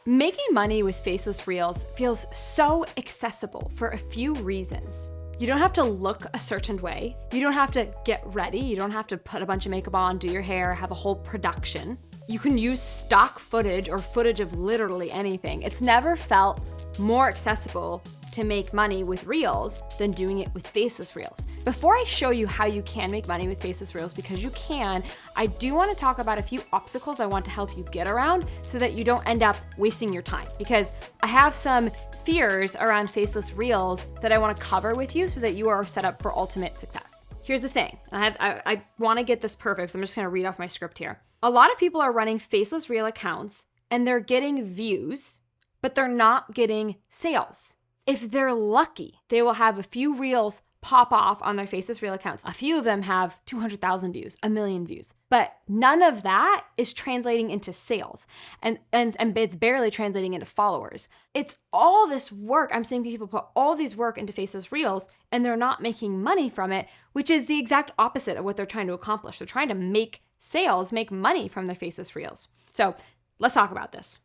Making money with Faceless Reels feels so accessible for a few reasons. You don't have to look a certain way. You don't have to get ready. You don't have to put a bunch of makeup on, do your hair, have a whole production. You can use stock footage or footage of literally anything. It's never felt more accessible to make money with Reels than doing it with Faceless Reels. Before I show you how you can make money with Faceless Reels, because you can, I do want to talk about a few obstacles I want to help you get around so that you don't end up wasting your time. Because I have some fears around Faceless Reels that I want to cover with you so that you are set up for ultimate success. Here's the thing, I want to get this perfect, so I'm just going to read off my script here. A lot of people are running Faceless Reel accounts and they're getting views, but they're not getting sales. If they're lucky, they will have a few reels pop off on their Faceless Reel accounts. A few of them have 200,000 views, 1 million views, but none of that is translating into sales and it's barely translating into followers. It's all this work. I'm seeing people put all these work into Faceless Reels and they're not making money from it, which is the exact opposite of what they're trying to accomplish. They're trying to make sales, make money from their Faceless Reels. So let's talk about this.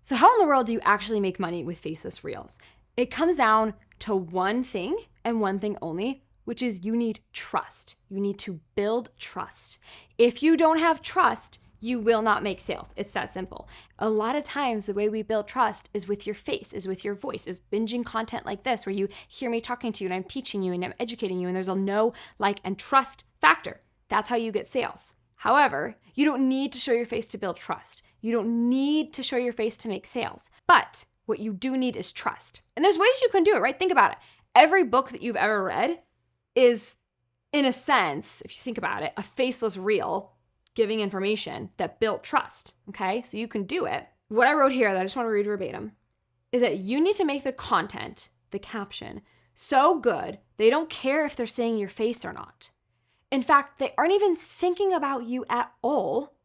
So how in the world do you actually make money with Faceless Reels? It comes down to one thing and one thing only, which is you need trust. You need to build trust. If you don't have trust, you will not make sales. It's that simple. A lot of times the way we build trust is with your face, is with your voice, is binging content like this where you hear me talking to you and I'm teaching you and I'm educating you and there's a know, like, and trust factor. That's how you get sales. However, you don't need to show your face to build trust. You don't need to show your face to make sales. But what you do need is trust. And there's ways you can do it, right? Think about it. Every book that you've ever read is, in a sense, if you think about it, a faceless reel giving information that built trust, okay? So you can do it. What I wrote here that I just want to read verbatim is that you need to make the content, the caption, so good they don't care if they're seeing your face or not. In fact, they aren't even thinking about you at all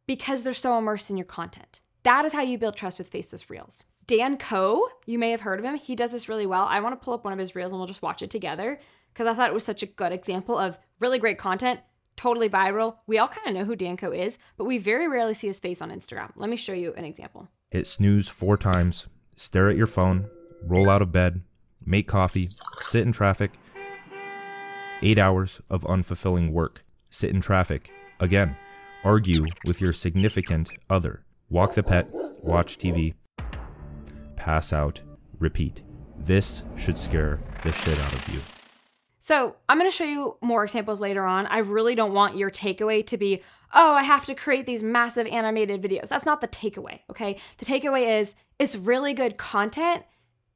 because they're so immersed in your content. That is how you build trust with Faceless Reels. Dan Coe, you may have heard of him. He does this really well. I want to pull up one of his reels and we'll just watch it together because I thought it was such a good example of really great content, totally viral. We all kind of know who Dan Coe is, but we very rarely see his face on Instagram. Let me show you an example. Hit snooze 4 times, stare at your phone, roll out of bed, make coffee, sit in traffic. 8 hours of unfulfilling work. Sit in traffic. Again. Argue with your significant other. Walk the pet. Watch TV. Pass out. Repeat. This should scare the shit out of you. So I'm going to show you more examples later on. I really don't want your takeaway to be, oh, I have to create these massive animated videos. That's not the takeaway, okay? The takeaway is it's really good content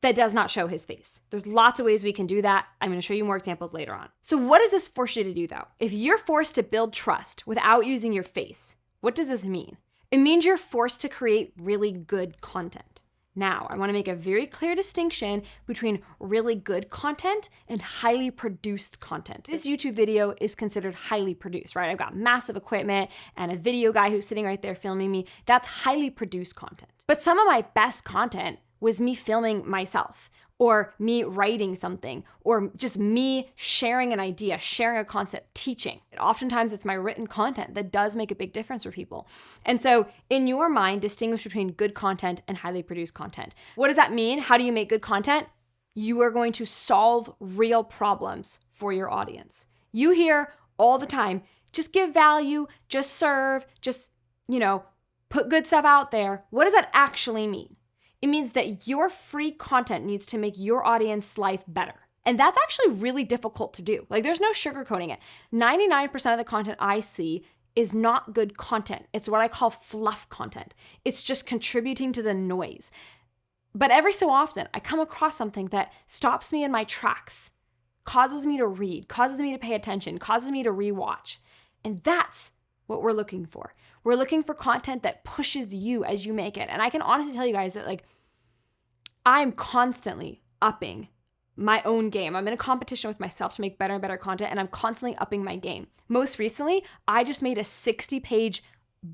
that does not show his face. There's lots of ways we can do that. I'm going to show you more examples later on. So what does this force you to do though? If you're forced to build trust without using your face, what does this mean? It means you're forced to create really good content. Now, I want to make a very clear distinction between really good content and highly produced content. This YouTube video is considered highly produced, right? I've got massive equipment and a video guy who's sitting right there filming me. That's highly produced content. But some of my best content was me filming myself or me writing something or just me sharing an idea, sharing a concept, teaching. Oftentimes it's my written content that does make a big difference for people. And so in your mind, distinguish between good content and highly produced content. What does that mean? How do you make good content? You are going to solve real problems for your audience. You hear all the time, just give value, just serve, just, put good stuff out there. What does that actually mean? It means that your free content needs to make your audience life better. And that's actually really difficult to do. Like, there's no sugarcoating it. 99% of the content I see is not good content. It's what I call fluff content. It's just contributing to the noise. But every so often, I come across something that stops me in my tracks, causes me to read, causes me to pay attention, causes me to rewatch. And that's what we're looking for. We're looking for content that pushes you as you make it. And I can honestly tell you guys that, I'm constantly upping my own game. I'm in a competition with myself to make better and better content, and I'm constantly upping my game. Most recently, I just made a 60-page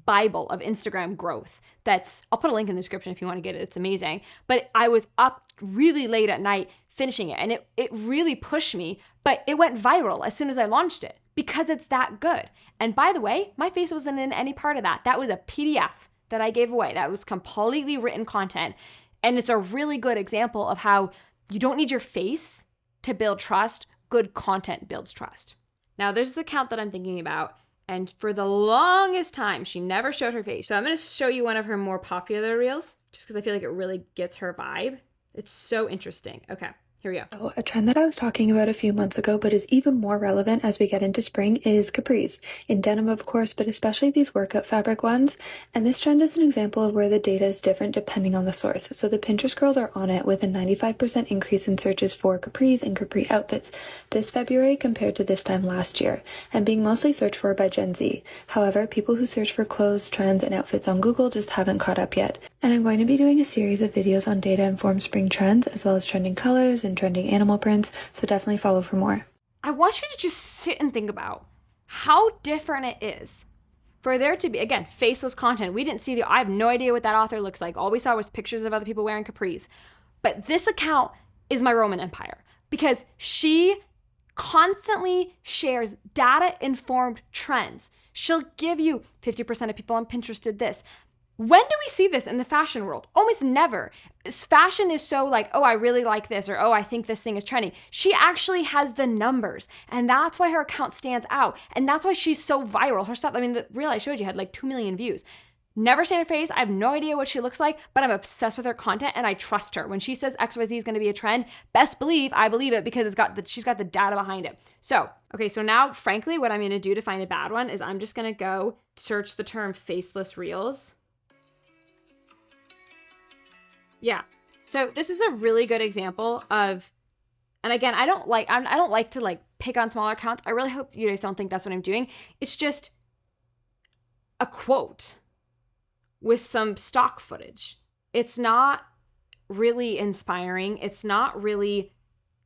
Bible of Instagram growth. I'll put a link in the description if you want to get it. It's amazing. But I was up really late at night finishing it, and it really pushed me, but it went viral as soon as I launched it because it's that good. And by the way, my face wasn't in any part of that. That was a PDF that I gave away. That was completely written content. And it's a really good example of how you don't need your face to build trust. Good content builds trust. Now, there's this account that I'm thinking about, and for the longest time, she never showed her face. So I'm going to show you one of her more popular reels, just because I feel like it really gets her vibe. It's so interesting. Okay. Here we go. So a trend that I was talking about a few months ago, but is even more relevant as we get into spring, is capris. In denim, of course, but especially these workout fabric ones. And this trend is an example of where the data is different depending on the source. So the Pinterest girls are on it with a 95% increase in searches for capris and capri outfits this February compared to this time last year, and being mostly searched for by Gen Z. However, people who search for clothes, trends, and outfits on Google just haven't caught up yet. And I'm going to be doing a series of videos on data-informed spring trends, as well as trending colors and trending animal prints, so definitely follow for more. I want you to just sit and think about how different it is for there to be, again, faceless content. We didn't see I have no idea what that author looks like. All we saw was pictures of other people wearing capris. But this account is my Roman Empire because she constantly shares data-informed trends. She'll give you 50% of people on Pinterest did this. When do we see this in the fashion world? Almost never. Fashion is so like, oh, I really like this, or oh, I think this thing is trending. She actually has the numbers, and that's why her account stands out, and that's why she's so viral. Her stuff, I mean, the reel I showed you had like 2 million views. Never seen her face. I have no idea what she looks like, but I'm obsessed with her content, and I trust her. When she says XYZ is going to be a trend, best believe I believe it because she's got the data behind it. So, okay, so now, frankly, what I'm going to do to find a bad one is I'm just going to go search the term faceless reels. Yeah. So this is a really good example of, and again, I don't like to like pick on smaller accounts. I really hope you guys don't think that's what I'm doing. It's just a quote with some stock footage. It's not really inspiring. It's not really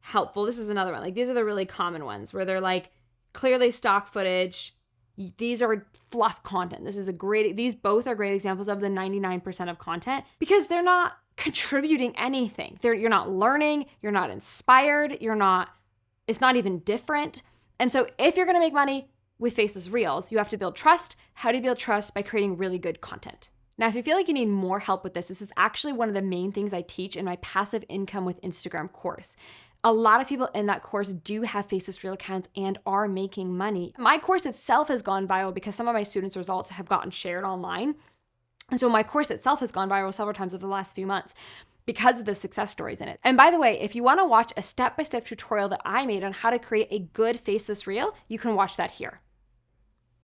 helpful. This is another one. Like these are the really common ones where they're like clearly stock footage. These are fluff content. These both are great examples of the 99% of content because they're not contributing anything. You're not learning, you're not inspired, it's not even different. And so if you're going to make money with faceless reels, you have to build trust. How do you build trust? By creating really good content. Now, if you feel like you need more help with this is actually one of the main things I teach in my passive income with Instagram course. A lot of people in that course do have faceless reel accounts and are making money. My course itself has gone viral because some of my students' results have gotten shared online. And so my course itself has gone viral several times over the last few months because of the success stories in it. And by the way, if you want to watch a step-by-step tutorial that I made on how to create a good faceless reel, you can watch that here.